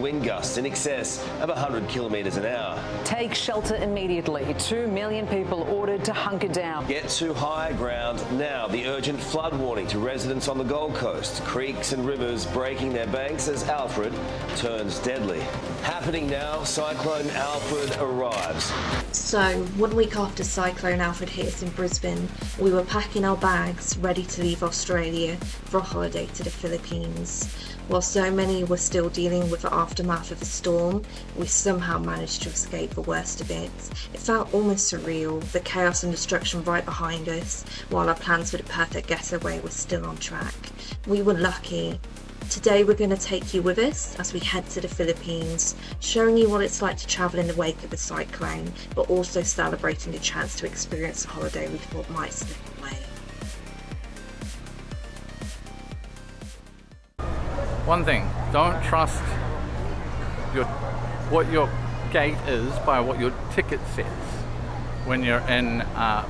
wind gusts in excess of 100 kilometres an hour. Take shelter immediately. 2 million people ordered to hunker down. Get to higher ground now. The urgent flood warning to residents on the Gold Coast. Creeks and rivers breaking their banks as Alfred turns deadly. Happening now, Cyclone Alfred arrives. So, 1 week after Cyclone Alfred hit us in Brisbane, we were packing our bags ready to leave Australia for a holiday to the Philippines. While so many were still dealing with the aftermath of the storm, we somehow managed to escape the worst of it. It felt almost surreal, the chaos and destruction right behind us, while our plans for the perfect getaway were still on track. We were lucky. Today we're going to take you with us as we head to the Philippines, showing you what it's like to travel in the wake of a cyclone, but also celebrating the chance to experience a holiday we thought might slip away. One thing, don't trust what your gate is by what your ticket says when you're in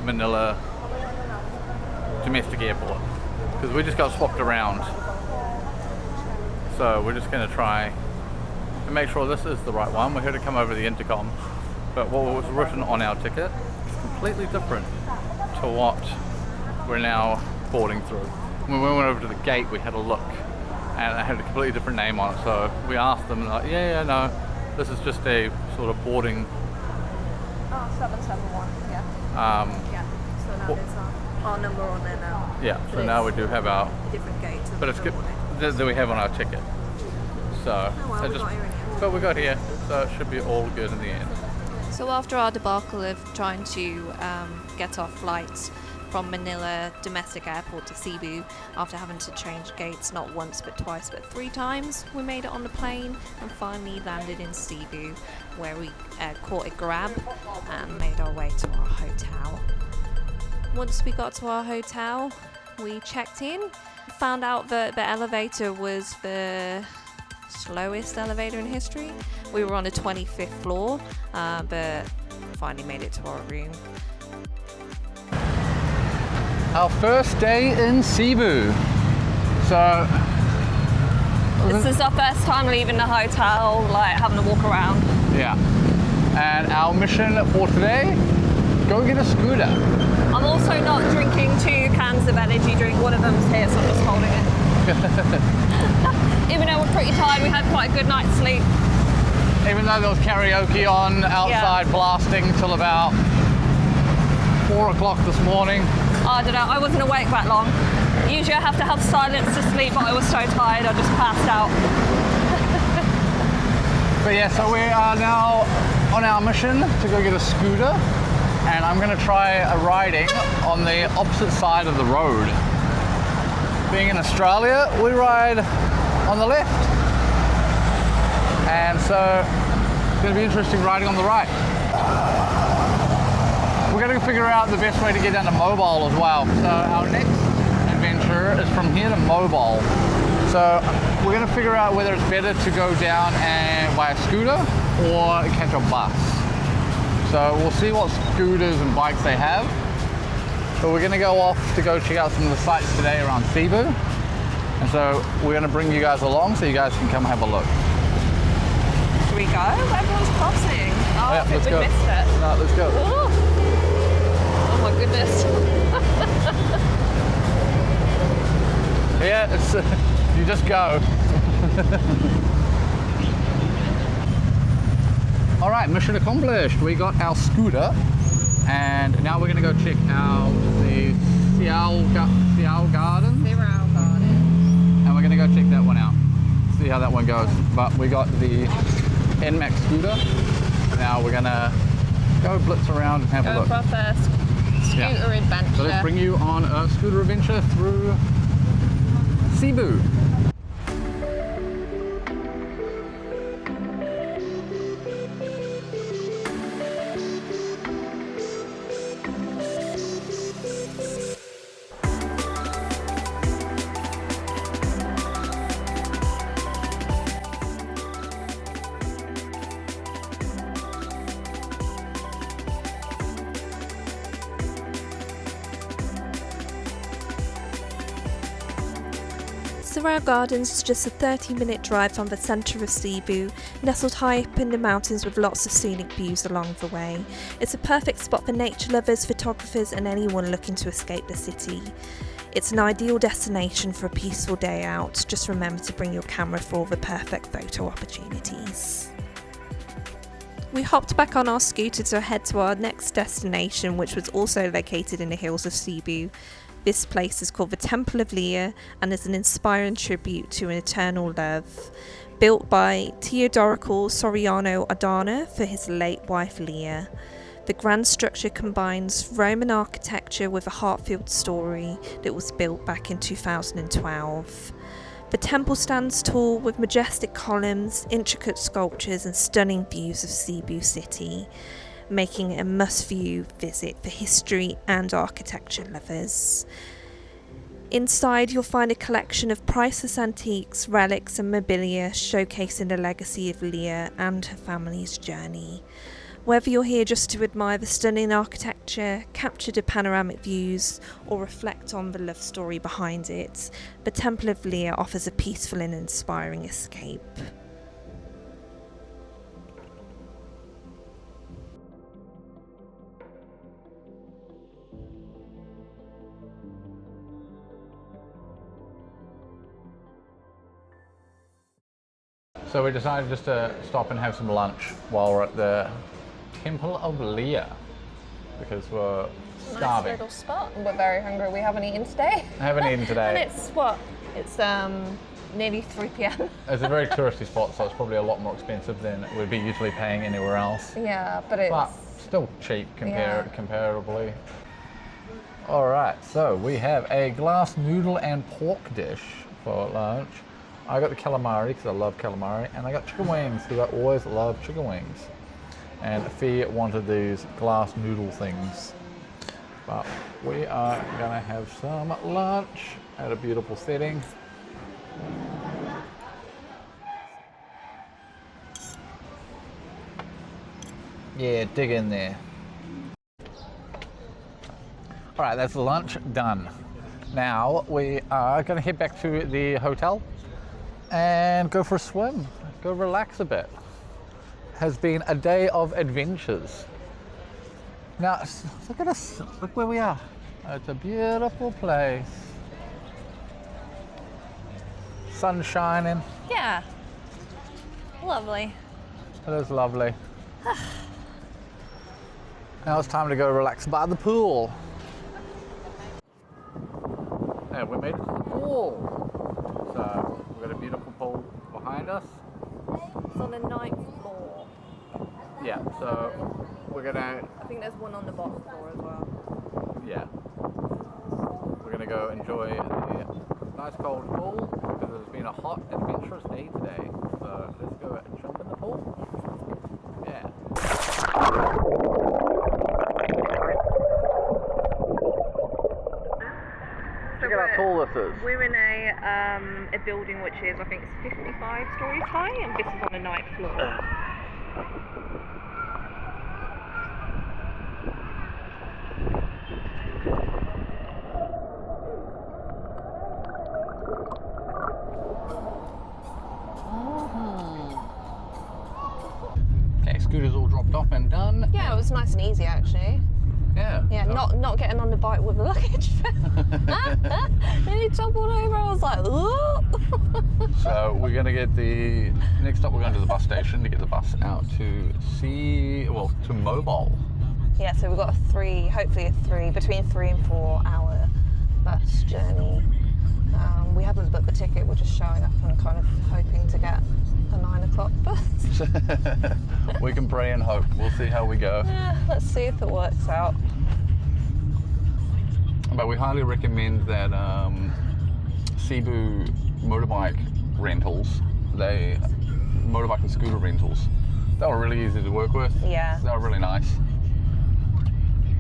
Manila domestic airport, because we just got swapped around. So we're just going to try and make sure this is the right one. We heard it come over the intercom, but what was written on our ticket is completely different to what we're now boarding through. When we went over to the gate, we had a look, and it had a completely different name on it. So we asked them, like, yeah, no, this is just a sort of boarding. Oh, 771, yeah. Yeah, so now there's our number on there now. Yeah, so now we do have our different gate. but it's good that we have on our ticket. So, but we got here, so it should be all good in the end. So after our debacle of trying to get our flights from Manila domestic airport to Cebu, after having to change gates not once but twice but 3 times, we made it on the plane and finally landed in Cebu, where we caught a grab and made our way to our hotel. Once we got to our hotel, we checked in, found out that the elevator was the slowest elevator in history. We were on the 25th floor, but finally made it to our room. Our first day in Cebu. So This is our first time leaving the hotel, like having to walk around. yeah, and our mission for today: go get a scooter. I'm also not drinking 2 cans of energy drink. One of them's here, so I'm just holding it. Even though we're pretty tired, we had quite a good night's sleep. Even though there was karaoke on outside, blasting till about 4 o'clock this morning. I don't know, I wasn't awake that long. Usually I have to have silence to sleep, but I was so tired I just passed out. But yeah, so we are now on our mission to go get a scooter, and I'm going to try riding on the opposite side of the road. Being in Australia, we ride on the left, and so it's going to be interesting riding on the right. We're going to figure out the best way to get down to Moalboal as well. So our next adventure is from here to Moalboal. So we're going to figure out whether it's better to go down and by a scooter or catch a bus. So we'll see what scooters and bikes they have. But we're going to go off to go check out some of the sites today around Cebu. And so we're going to bring you guys along so you guys can come have a look. Should we go? Everyone's crossing. Oh, Yeah, I think let's we go. missed it. No, let's go. Ooh. Oh my goodness. Yeah, it's you just go. All right, mission accomplished. We got our scooter, and now we're gonna go check out the Siao Garden. Zero garden. And we're gonna go check that one out. See how that one goes. But we got the NMAX scooter. Now we're gonna go blitz around and have a Go look. for our first scooter adventure. So let's bring you on a scooter adventure through Cebu. Sorau Gardens is just a 30-minute drive from the centre of Cebu, nestled high up in the mountains with lots of scenic views along the way. It's a perfect spot for nature lovers, photographers and anyone looking to escape the city. It's an ideal destination for a peaceful day out. Just remember to bring your camera for all the perfect photo opportunities. We hopped back on our scooter to head to our next destination, which was also located in the hills of Cebu. This place is called the Temple of Leah and is an inspiring tribute to an eternal love. Built by Teodorico Soriano Adana for his late wife Leah. The grand structure combines Roman architecture with a heartfelt story that was built back in 2012. The temple stands tall with majestic columns, intricate sculptures and stunning views of Cebu City, making it a must-view visit for history and architecture lovers. Inside you'll find a collection of priceless antiques, relics and mobilia showcasing the legacy of Leah and her family's journey. Whether you're here just to admire the stunning architecture, capture the panoramic views, or reflect on the love story behind it, the Temple of Leah offers a peaceful and inspiring escape. So we decided just to stop and have some lunch while we're at the Temple of Leah because we're starving. Nice little spot and we're very hungry. We haven't eaten today. I haven't eaten today. And it's what? It's nearly 3 p.m. It's a very touristy spot, so it's probably a lot more expensive than we'd be usually paying anywhere else. Yeah, but it's... But still cheap comparably. All right, so we have a glass noodle and pork dish for lunch. I got the calamari because I love calamari, and I got chicken wings because I always love chicken wings. And Fee wanted these glass noodle things. But we are gonna have some lunch at a beautiful setting. Yeah, dig in there. All right, that's lunch done. Now we are gonna head back to the hotel and go for a swim, go relax a bit. Has been a day of adventures. Now, look at us, look where we are. It's a beautiful place. Sun shining. Yeah. Lovely. It is lovely. Now it's time to go relax by the pool. And we made it to the pool. So, we've got a beautiful pool behind us. It's on the 9th floor. Yeah, so we're gonna... I think there's one on the bottom floor as well. Yeah. We're gonna go enjoy the nice cold pool because it's been a hot, adventurous day today. So let's go and jump in the pool. Yeah. Look at how tall this is. We're in a building which is, I think it's 55 stories high, and this is on the 9th floor. Okay, scooter's all dropped off and done. Yeah, it was nice and easy actually. Yeah. Yeah, so not getting on the bike with the luggage. And he toppled over. I was like, ooh. So we're gonna get the next stop. We're going to the bus station to get the bus out to to Moalboal. Yeah, so we've got hopefully between 3 and 4 hour bus journey. We haven't booked the ticket. We're just showing up and kind of hoping to get a 9 o'clock bus. We can pray and hope. We'll see how we go. Yeah, let's see if it works out. But we highly recommend that Cebu motorbike rentals, motorbike and scooter rentals, they were really easy to work with. Yeah. They were really nice.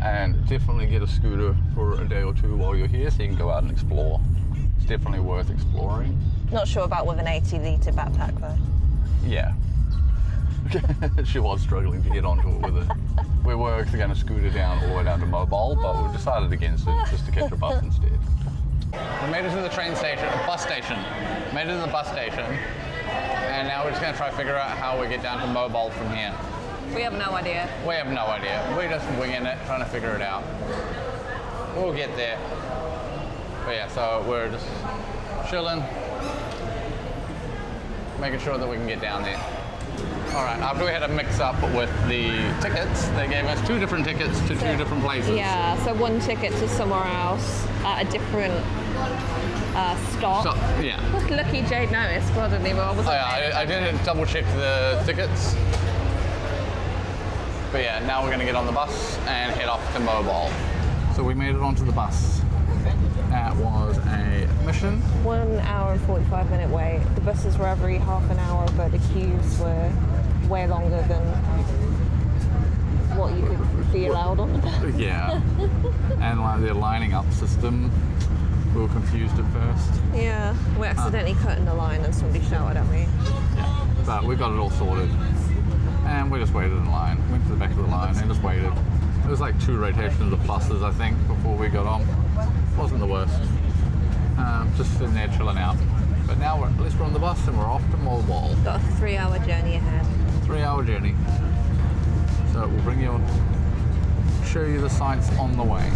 And definitely get a scooter for a day or two while you're here so you can go out and explore. It's definitely worth exploring. Not sure about with an 80-litre backpack though. Yeah. She was struggling to get onto it with it. We were actually going to scooter down all the way down to Moalboal, but we decided against it just to catch a bus instead. We made it to the bus station. Made it to the bus station. And now we're just going to try to figure out how we get down to Moalboal from here. We have no idea. We have no idea. We're just winging it, trying to figure it out. We'll get there. But yeah, so we're just chilling, making sure that we can get down there. All right, after we had a mix-up with the tickets, they gave us 2 different tickets to 2 different places. Yeah, so one ticket to somewhere else at a different stop. So, yeah. Lucky Jade noticed, but I didn't even. I didn't double-check the tickets. But yeah, now we're going to get on the bus and head off to Moalboal. So we made it onto the bus. That was a mission. 1 hour and 45-minute wait. The buses were every half an hour, but the queues were way longer than what you could be allowed on the bus. Yeah. And like the lining up system, we were confused at first. Yeah, we accidentally cut in the line and somebody shouted at me. Yeah. But we got it all sorted. And we just waited in line. Went to the back of the line and just waited. It was like 2 rotations of buses, I think, before we got on. Wasn't the worst. Just sitting there chilling out. But now at least we're on the bus and we're off to Moalboal. Got a 3-hour journey ahead. 3-hour journey. So we'll bring you on, show you the sights on the way.